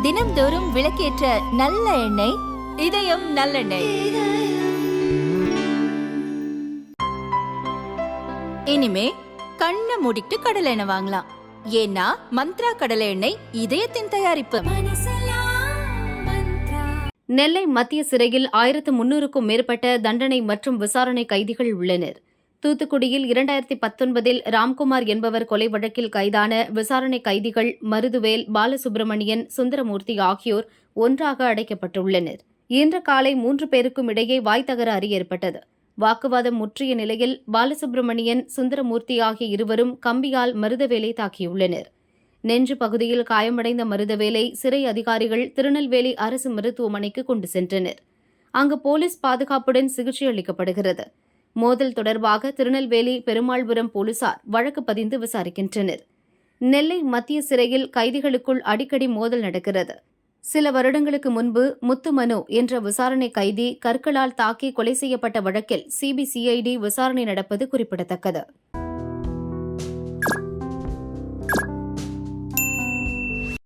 தினம்தோறும் விளக்கேற்ற நல்ல எண்ணெய் இதயம் நல்லெண்ணெய். இனிமே கண்ணை மூடிட்டு கடலை எண்ணெய் வாங்கலாம். ஏன்னா மந்த்ரா கடலை எண்ணெய் இதயத்தின் தயாரிப்பு. நெல்லை மத்திய சிறையில் 1300க்கும் மேற்பட்ட தண்டனை மற்றும் விசாரணை கைதிகள் உள்ளனர். தூத்துக்குடியில் 2019 ராம்குமார் என்பவர் கொலை வழக்கில் கைதான விசாரணை கைதிகள் மருதுவேல், பாலசுப்பிரமணியன், சுந்தரமூர்த்தி ஆகியோர் ஒன்றாக அடைக்கப்பட்டுள்ளனர். இன்று காலை 3 பேருக்கும் இடையே வாய் தகராறு ஏற்பட்டது. வாக்குவாதம் முற்றிய நிலையில் பாலசுப்பிரமணியன், சுந்தரமூர்த்தி ஆகிய இருவரும் கம்பியால் மருதவேலை தாக்கியுள்ளனர். நெஞ்சு பகுதியில் காயமடைந்த மருதவேலை சிறை அதிகாரிகள் திருநெல்வேலி அரசு மருத்துவமனைக்கு கொண்டு சென்றனர். அங்கு போலீஸ் பாதுகாப்புடன் சிகிச்சை அளிக்கப்படுகிறது. மோதல் தொடர்பாக திருநெல்வேலி பெருமாள்புரம் போலீசார் வழக்கு பதிந்து விசாரிக்கின்றனர். நெல்லை மத்திய சிறையில் கைதிகளுக்குள் அடிக்கடி மோதல் நடக்கிறது. சில வருடங்களுக்கு முன்பு முத்துமனு என்ற விசாரணை கைதி கற்களால் தாக்கி கொலை செய்யப்பட்ட வழக்கில் சிபிசிஐடி விசாரணை நடப்பது குறிப்பிடத்தக்கது.